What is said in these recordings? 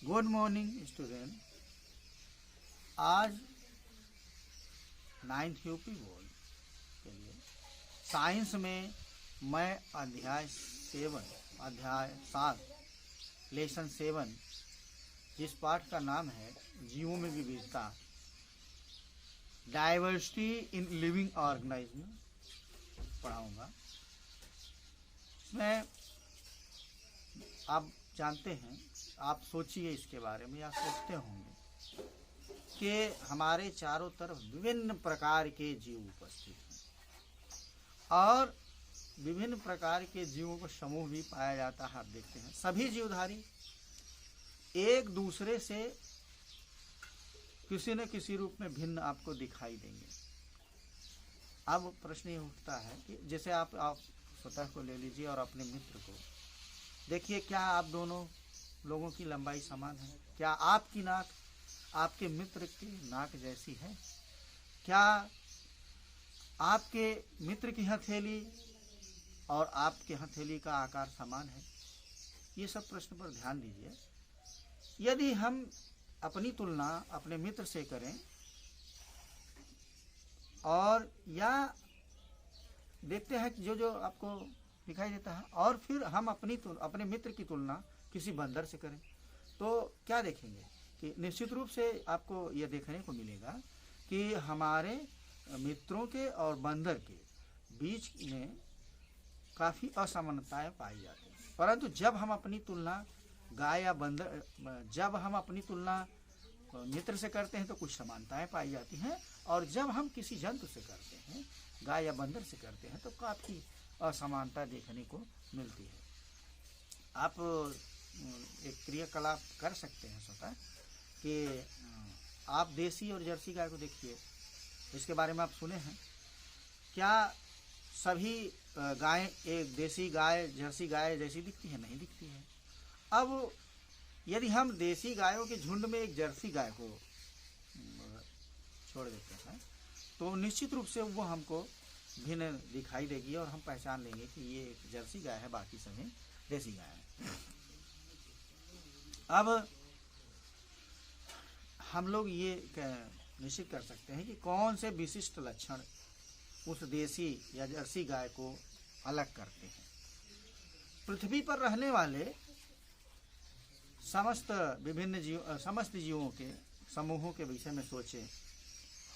Good morning student. आज 9th UP board के लिए साइंस में मैं अध्याय 7 लेसन 7 जिस पाठ का नाम है जीवों में विविधता, डाइवर्सिटी इन लिविंग ऑर्गेनिज्म पढ़ाऊंगा। इसमें आप जानते हैं, आप सोचिए इसके बारे में या सोचते होंगे कि हमारे चारों तरफ विभिन्न प्रकार के जीव उपस्थित हैं और विभिन्न प्रकार के जीवों का समूह भी पाया जाता है। आप देखते हैं सभी जीवधारी एक दूसरे से किसी न किसी रूप में भिन्न आपको दिखाई देंगे। अब प्रश्न ये उठता है कि जैसे आप स्वतः को ले लीजिए और अपने मित्र को देखिए, क्या आप दोनों लोगों की लंबाई समान है? क्या आपकी नाक आपके मित्र की नाक जैसी है? क्या आपके मित्र की हथेली और आपके हथेली का आकार समान है? ये सब प्रश्न पर ध्यान दीजिए। यदि हम अपनी तुलना अपने मित्र से करें और या देखते हैं जो जो आपको दिखाई देता है, और फिर हम अपने मित्र की तुलना किसी बंदर से करें तो क्या देखेंगे कि निश्चित रूप से आपको यह देखने को मिलेगा कि हमारे मित्रों के और बंदर के बीच में काफ़ी असमानताएं पाई जाती हैं। परंतु जब हम अपनी तुलना मित्र से करते हैं तो कुछ समानताएं पाई जाती हैं, और जब हम किसी जंतु से करते हैं, गाय या बंदर से करते हैं, तो काफ़ी असमानता देखने को मिलती है। आप एक क्रियाकलाप कर सकते हैं स्वतः कि आप देसी और जर्सी गाय को देखिए, इसके बारे में आप सुने हैं क्या? सभी गाय एक देसी गाय जर्सी गाय जैसी दिखती है? नहीं दिखती है। अब यदि हम देसी गायों के झुंड में एक जर्सी गाय को छोड़ देते हैं तो निश्चित रूप से वो हमको भिन्न दिखाई देगी और हम पहचान लेंगे कि ये एक जर्सी गाय है, बाकी सभी देसी गाय है। अब हम लोग ये निश्चित कर सकते हैं कि कौन से विशिष्ट लक्षण उस देसी या जर्सी गाय को अलग करते हैं। पृथ्वी पर रहने वाले समस्त जीवों के समूहों के विषय में सोचें।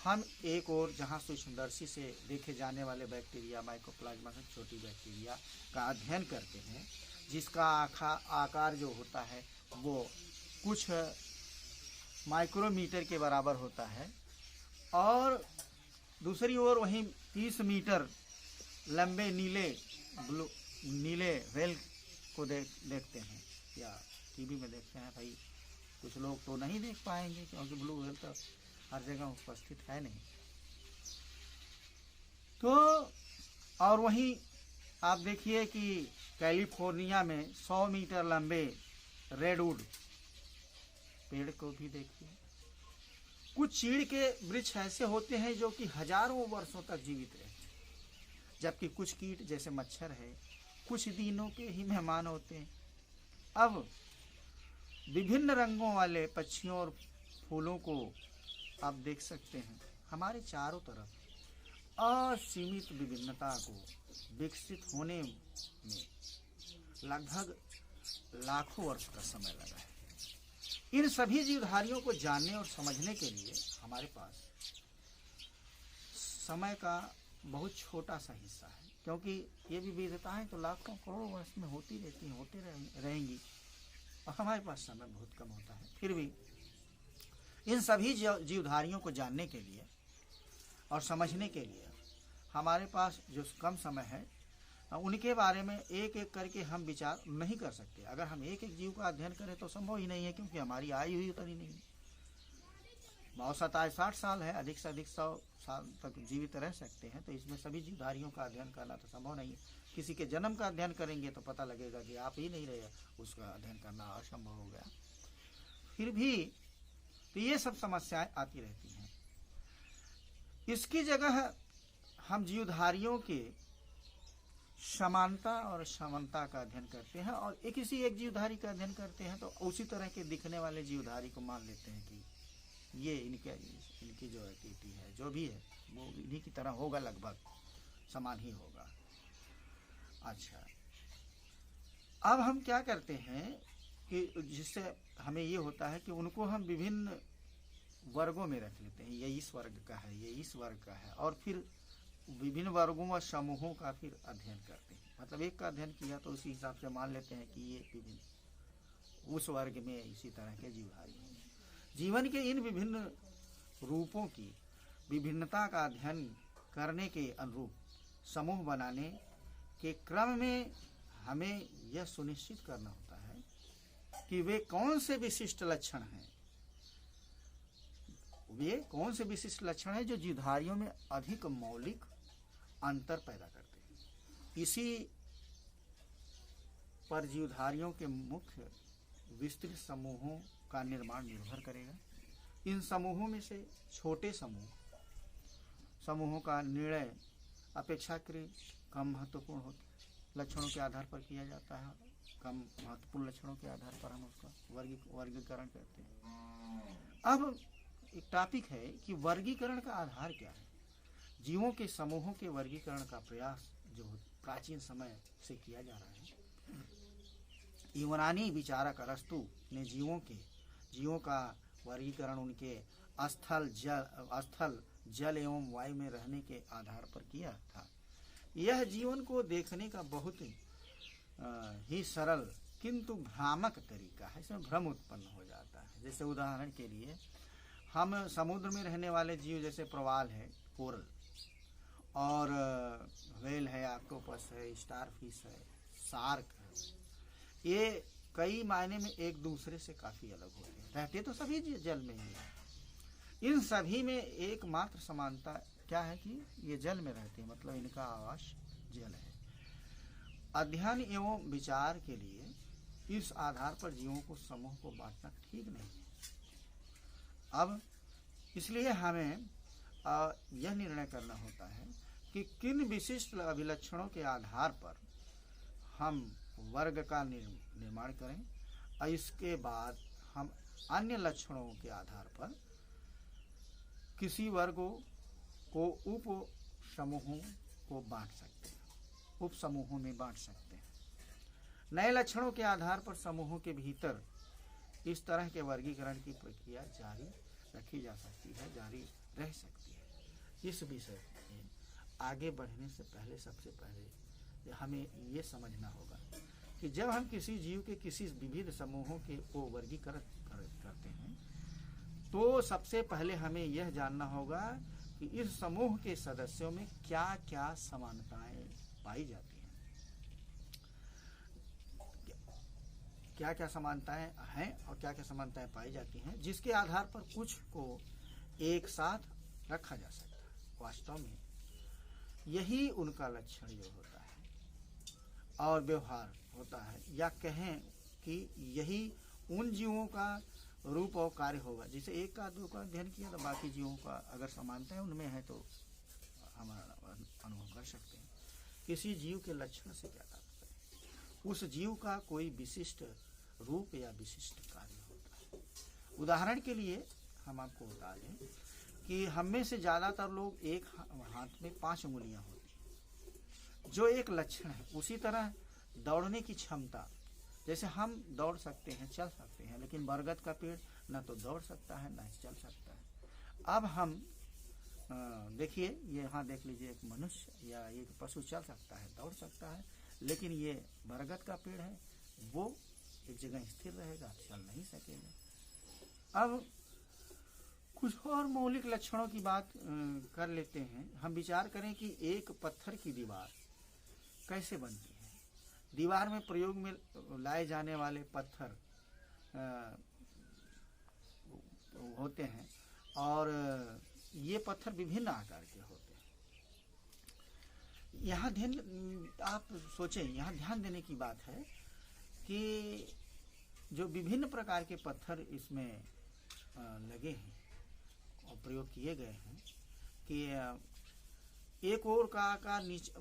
हम एक और जहाँ सूक्ष्मदर्शी से देखे जाने वाले बैक्टीरिया, माइकोप्लाज्मा से छोटी बैक्टीरिया का अध्ययन करते हैं, जिसका आकार जो होता है वो कुछ माइक्रोमीटर के बराबर होता है, और दूसरी ओर वहीं 30 मीटर लंबे नीले व्हेल को देखते हैं, या टीवी में देखते हैं। भाई कुछ लोग तो नहीं देख पाएंगे क्योंकि ब्लू व्हेल तो हर जगह उपस्थित है नहीं। तो और वहीं आप देखिए कि कैलिफोर्निया में 100 मीटर लंबे रेडवुड पेड़ को भी देखिए। कुछ चीड़ के वृक्ष ऐसे होते हैं जो कि हजारों वर्षों तक जीवित रहते हैं, जबकि कुछ कीट जैसे मच्छर है कुछ दिनों के ही मेहमान होते हैं। अब विभिन्न रंगों वाले पक्षियों और फूलों को आप देख सकते हैं। हमारे चारों तरफ असीमित विभिन्नता को विकसित होने में लगभग लाखों वर्ष का समय लगा है। इन सभी जीवधारियों को जानने और समझने के लिए हमारे पास समय का बहुत छोटा सा हिस्सा है, क्योंकि ये विविधताएं तो लाखों करोड़ों वर्ष में होती रहती हैं, होती रहेंगी, और हमारे पास समय बहुत कम होता है। फिर भी इन सभी जीवधारियों को जानने के लिए और समझने के लिए हमारे पास जो कम समय है, उनके बारे में एक एक करके हम विचार नहीं कर सकते। अगर हम एक एक जीव का अध्ययन करें तो संभव ही नहीं है, क्योंकि हमारी आयु ही उतनी नहीं है। औसत आयु 60 साल है, अधिक से अधिक 100 साल तक जीवित रह सकते हैं, तो इसमें सभी जीवधारियों का अध्ययन करना तो संभव नहीं है। किसी के जन्म का अध्ययन करेंगे तो पता लगेगा कि आप ही नहीं रहे, उसका अध्ययन करना असंभव हो गया। फिर भी तो ये सब समस्याएं आती रहती हैं। इसकी जगह हम जीवधारियों के समानता और समानता का अध्ययन करते हैं और एक किसी एक जीवधारी का अध्ययन करते हैं तो उसी तरह के दिखने वाले जीवधारी को मान लेते हैं कि ये इनकी जो एक्टिविटी है जो भी है वो इन्हीं की तरह होगा, लगभग समान ही होगा। अच्छा, अब हम क्या करते हैं कि जिससे हमें ये होता है कि उनको हम विभिन्न वर्गों में रख लेते हैं, ये इस वर्ग का है, ये इस वर्ग का है, और फिर विभिन्न वर्गों व समूहों का फिर अध्ययन करते हैं। मतलब एक का अध्ययन किया तो उसी हिसाब से मान लेते हैं कि ये विभिन्न उस वर्ग में इसी तरह के जीवधारी हैं। जीवन के इन विभिन्न रूपों की विभिन्नता का अध्ययन करने के अनुरूप समूह बनाने के क्रम में हमें यह सुनिश्चित करना होता है कि वे कौन से विशिष्ट लक्षण हैं, वे कौन से विशिष्ट लक्षण हैं जो जीवधारियों में अधिक मौलिक अंतर पैदा करते हैं। इसी पर जीवधारियों के मुख्य विस्तृत समूहों का निर्माण निर्भर करेगा। इन समूहों में से छोटे समूहों का निर्णय अपेक्षाकृत कम महत्वपूर्ण होता है, लक्षणों के आधार पर किया जाता है। कम महत्वपूर्ण लक्षणों के आधार पर हम उसका वर्गीकरण करते हैं। अब एक टॉपिक है कि वर्गीकरण का आधार क्या है। जीवों के समूहों के वर्गीकरण का प्रयास जो प्राचीन समय से किया जा रहा है। यूनानी विचारक अरस्तु ने जीवों का वर्गीकरण उनके स्थल जल एवं वायु में रहने के आधार पर किया था। यह जीवन को देखने का बहुत ही सरल किंतु भ्रामक तरीका है। इसमें भ्रम उत्पन्न हो जाता है। जैसे उदाहरण के लिए हम समुद्र में रहने वाले जीव जैसे प्रवाल है, कोरल, और व्हेल है, ऑक्टोपस है, स्टारफिश है, शार्क है, ये कई मायने में एक दूसरे से काफी अलग होते हैं। रहते तो सभी जल में ही है। इन सभी में एकमात्र समानता क्या है कि ये जल में रहते हैं, मतलब इनका आवास जल है। अध्ययन एवं विचार के लिए इस आधार पर जीवों को समूह को बांटना ठीक नहीं है। अब इसलिए हमें यह निर्णय करना होता है कि किन विशिष्ट अभिलक्षणों के आधार पर हम वर्ग का निर्माण करें और इसके बाद हम अन्य लक्षणों के आधार पर किसी वर्ग को उप समूहों को बांट सकते हैं, उप समूहों में बांट सकते हैं। नए लक्षणों के आधार पर समूहों के भीतर इस तरह के वर्गीकरण की प्रक्रिया जारी रखी जा सकती है, जारी रह सकती है। इस विषय में आगे बढ़ने से पहले सबसे पहले हमें ये समझना होगा कि जब हम किसी जीव के किसी विविध समूहों को वर्गीकृत करते हैं तो सबसे पहले हमें यह जानना होगा कि इस समूह के सदस्यों में क्या क्या समानताएं पाई जाती हैं, क्या क्या समानताएं हैं और क्या क्या समानताएं पाई जाती हैं, जिसके आधार पर कुछ को एक साथ रखा जा सकता है। वास्तव में यही उनका लक्षण जो होता है और व्यवहार होता है, या कहें कि यही उन जीवों का रूप और कार्य होगा। जैसे एक का दो का अध्ययन किया तो बाकी जीवों का अगर समानता है उनमें है तो हम अनुभव कर सकते हैं। किसी जीव के लक्षण से क्या तात्पर्य है? उस जीव का कोई विशिष्ट रूप या विशिष्ट कार्य होता है। उदाहरण के लिए हम आपको बता दें कि हम में से ज्यादातर लोग एक हाथ में 5 उंगलियां होती हैं, जो एक लक्षण है। उसी तरह दौड़ने की क्षमता, जैसे हम दौड़ सकते हैं, चल सकते हैं, लेकिन बरगद का पेड़ न तो दौड़ सकता है न चल सकता है। अब हम देखिए, ये यहाँ देख लीजिए, एक मनुष्य या एक पशु चल सकता है, दौड़ सकता है, लेकिन ये बरगद का पेड़ है, वो एक जगह स्थिर रहेगा, चल नहीं सकेगा। अब कुछ और मौलिक लक्षणों की बात कर लेते हैं। हम विचार करें कि एक पत्थर की दीवार कैसे बनती है। दीवार में प्रयोग में लाए जाने वाले पत्थर होते हैं और ये पत्थर विभिन्न आकार के होते हैं। यहाँ आप सोचें, यहाँ ध्यान देने की बात है कि जो विभिन्न प्रकार के पत्थर इसमें लगे हैं और प्रयोग किए गए हैं कि एक और का आकार नीचे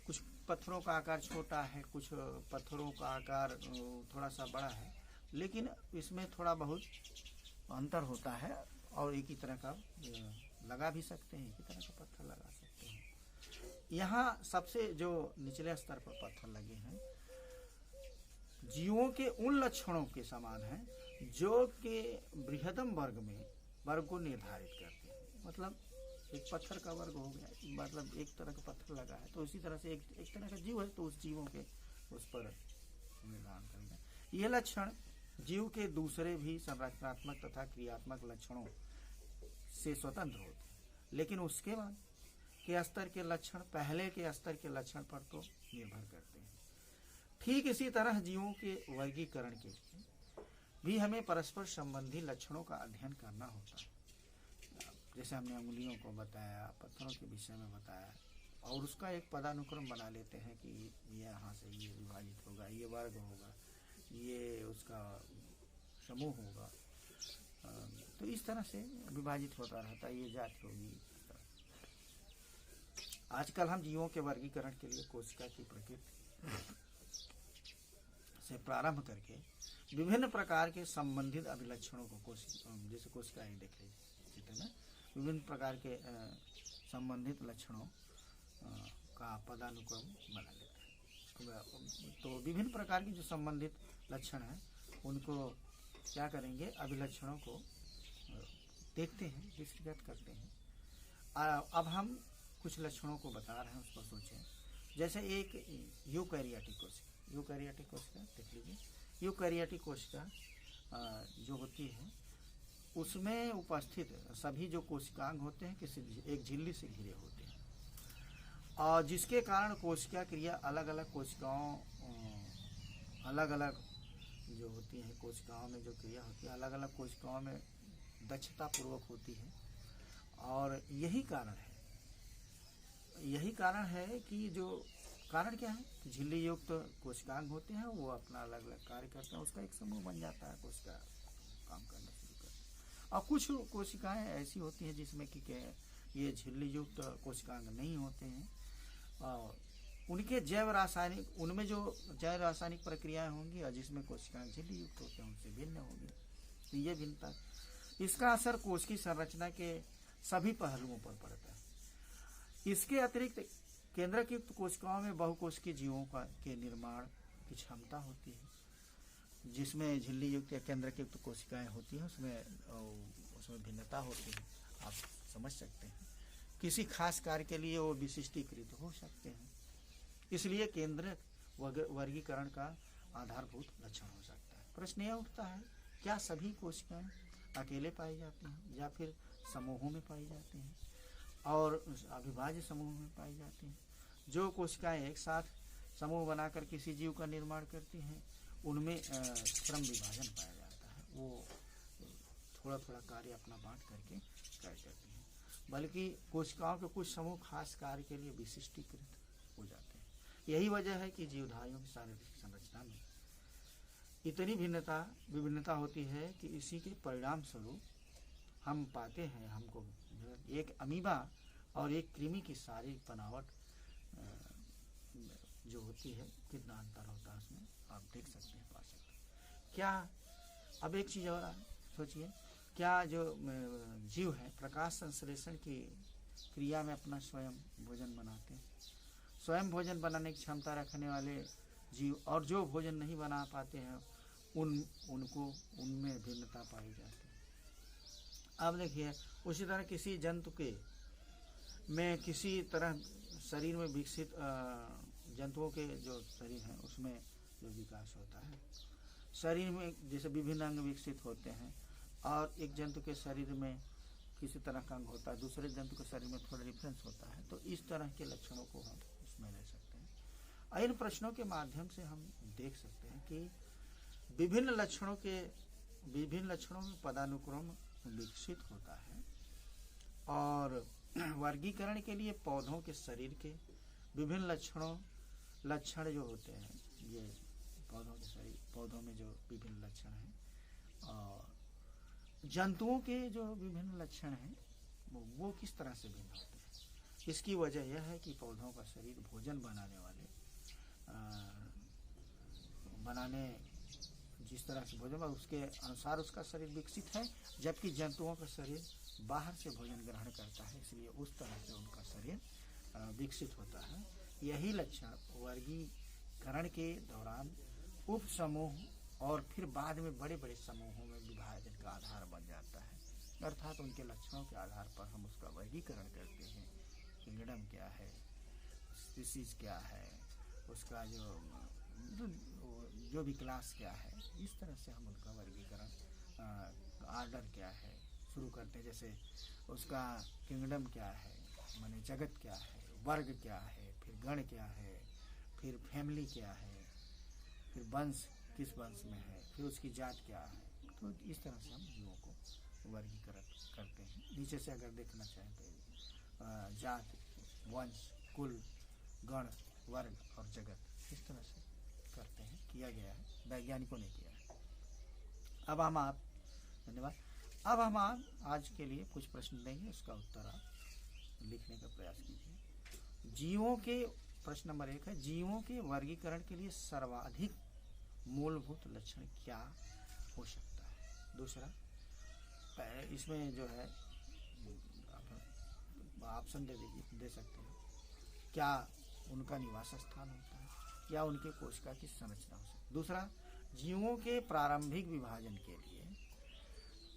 कुछ पत्थरों का आकार छोटा है, कुछ पत्थरों का आकार थोड़ा सा बड़ा है, लेकिन इसमें थोड़ा बहुत अंतर होता है। और एक ही तरह का लगा भी सकते हैं, एक ही तरह का पत्थर लगा सकते हैं। यहाँ सबसे जो निचले स्तर पर पत्थर लगे हैं जीवों के उन लक्षणों के समान हैं जो कि बृहदम वर्ग को निर्धारित करते हैं। मतलब एक पत्थर का वर्ग हो गया, मतलब एक तरह का पत्थर लगा है, तो उसी तरह से एक तरह का जीव है, तो उस जीवों के उस पर निर्धारण करेगा। ये लक्षण जीव के दूसरे भी संरचनात्मक तथा क्रियात्मक लक्षणों से स्वतंत्र होते हैं, लेकिन उसके बाद के स्तर के लक्षण पहले के स्तर के लक्षण पर तो निर्भर करते हैं। ठीक इसी तरह जीवों के वर्गीकरण के लिए भी हमें परस्पर संबंधी लक्षणों का अध्ययन करना होता है। जैसे हमने अंगुलियों को बताया, पत्थरों के विषय में बताया, और उसका एक पदानुक्रम बना लेते हैं कि ये यहाँ से ये विभाजित होगा, ये वर्ग होगा, ये उसका समूह होगा, तो इस तरह से विभाजित होता रहता है, ये जाति होगी। आजकल हम जीवों के वर्गीकरण के लिए कोशिका की प्रकृति से प्रारंभ करके विभिन्न प्रकार के संबंधित अभिलक्षणों को जैसे कोशिका ही देख लीजिए ना, विभिन्न प्रकार के संबंधित लक्षणों का पदानुक्रम बना लेते हैं। तो विभिन्न प्रकार के जो संबंधित लक्षण हैं उनको क्या करेंगे, अभिलक्षणों को देखते हैं, दृष्टिगत करते हैं। अब हम कुछ लक्षणों को बता रहे हैं, उस पर सोचें। जैसे एक यूकैरियोटिक कोशिका देख लीजिए। यूकैरियोटिक कोशिका जो होती है उसमें उपस्थित सभी जो कोशिकांग होते हैं किसी एक झिल्ली से घिरे होते हैं, और जिसके कारण कोशिका क्रिया अलग अलग कोशिकाओं अलग अलग जो होती है कोशिकाओं में जो क्रिया होती है अलग अलग कोशिकाओं में दक्षता पूर्वक होती है। और यही कारण है कि जो कारण क्या है कि झिल्ली युक्त कोशिकांग होते हैं, वो अपना अलग अलग कार्य करते हैं, उसका एक समूह बन जाता है, कोशिका काम करना शुरू करते हैं। और कुछ कोशिकाएं ऐसी होती हैं जिसमें कि ये झिल्ली युक्त कोशिकांग नहीं होते हैं, और उनके उनमें जो जैव रासायनिक प्रक्रियाएं होंगी और जिसमें कोशिकाएं झिल्ली युक्त होते हैं उनसे भिन्न होगी। तो ये भिन्नता, इसका असर कोश की संरचना के सभी पहलुओं पर पड़ता है। इसके अतिरिक्त केंद्रक युक्त कोशिकाओं में बहुकोशिकीय जीवों के निर्माण की क्षमता होती है। जिसमें झिल्ली युक्त या केंद्रक युक्त कोशिकाएं होती हैं उसमें भिन्नता होती है, आप समझ सकते हैं। किसी खास कार्य के लिए वो विशिष्टीकृत हो सकते हैं, इसलिए केंद्रक वर्गीकरण का आधारभूत लक्षण हो सकता है। प्रश्न यह उठता है, क्या सभी कोशिकाएं अकेले पाई जाती हैं या फिर समूहों में पाई जाती हैं और अविभाज्य समूह में पाई जाती हैं? जो कोशिकाएं एक साथ समूह बनाकर किसी जीव का निर्माण करती हैं उनमें क्रम विभाजन पाया जाता है, वो थोड़ा थोड़ा कार्य अपना बांट करके कार्य करती हैं। बल्कि कोशिकाओं के कुछ समूह खास कार्य के लिए विशिष्टीकृत हो जाते हैं। यही वजह है कि जीवधारियों की शारीरिक संरचना में इतनी विभिन्नता होती है कि इसी के परिणाम स्वरूप हम पाते हैं, हमको एक अमीबा और एक कृमि की शारीरिक बनावट जो होती है कितना अंतर होता है उसमें आप देख सकते हैं, पा सकते हैं। क्या अब एक चीज़ और सोचिए, क्या जो जीव है प्रकाश संश्लेषण की क्रिया में अपना स्वयं भोजन बनाते हैं? स्वयं भोजन बनाने की क्षमता रखने वाले जीव और जो भोजन नहीं बना पाते हैं उनमें भिन्नता पाई जाती है। अब देखिए, उसी तरह किसी जंतु के में किसी तरह शरीर में विकसित जंतुओं के जो शरीर है उसमें जो विकास होता है, शरीर में जैसे विभिन्न अंग विकसित होते हैं, और एक जंतु के शरीर में किसी तरह का अंग होता है, दूसरे जंतु के शरीर में थोड़ा डिफरेंस होता है, तो इस तरह के लक्षणों को हम उसमें ले सकते हैं। इन प्रश्नों के माध्यम से हम देख सकते हैं कि विभिन्न लक्षणों में पदानुक्रम विकसित होता है, और वर्गीकरण के लिए पौधों के शरीर के विभिन्न लक्षण जो होते हैं, ये पौधों में जो विभिन्न लक्षण हैं, और जंतुओं के जो विभिन्न लक्षण हैं वो किस तरह से भिन्न होते हैं, इसकी वजह यह है कि पौधों का शरीर भोजन बनाने जिस तरह से भोजन उसके अनुसार उसका शरीर विकसित है, जबकि जंतुओं का शरीर बाहर से भोजन ग्रहण करता है, इसलिए उस तरह से उनका शरीर विकसित होता है। यही लक्षण वर्गीकरण के दौरान उप समूह और फिर बाद में बड़े बड़े समूहों में विभाजन का आधार बन जाता है। अर्थात उनके लक्षणों के आधार पर हम उसका वर्गीकरण करते हैं। किंगडम क्या है, स्पीसीज क्या है, उसका जो भी क्लास क्या है, इस तरह से हम उनका वर्गीकरण, आर्डर क्या है शुरू करते हैं। जैसे उसका किंगडम क्या है, माने जगत क्या है, वर्ग क्या है, फिर गण क्या है, फिर फैमिली क्या है, फिर वंश किस वंश में है, फिर उसकी जात क्या है। तो इस तरह से हम जीवों को वर्गीकरण करते हैं। नीचे से अगर देखना चाहें तो जात, वंश, कुल, गण, वर्ग और जगत, इस तरह से करते हैं, किया गया है, वैज्ञानिकों ने किया है। अब हम आज के लिए कुछ प्रश्न देंगे, उसका उत्तर आप लिखने का प्रयास कीजिए। जीवों के, प्रश्न नंबर 1 है, जीवों के वर्गीकरण के लिए सर्वाधिक मूलभूत लक्षण क्या हो सकता है। दूसरा, इसमें जो है ऑप्शन दे सकते हैं। क्या उनका निवास स्थान होता है, या उनके कोशिका की संरचना हो सकती है। दूसरा, जीवों के प्रारंभिक विभाजन के लिए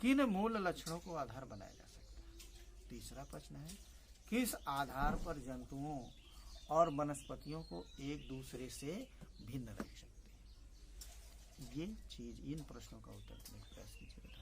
किन मूल लक्षणों को आधार बनाया जा सकता है। तीसरा प्रश्न है, किस आधार पर जंतुओं और वनस्पतियों को एक दूसरे से भिन्न रख सकते हैं। ये चीज, इन प्रश्नों का उत्तर देने का प्रयास कीजिए।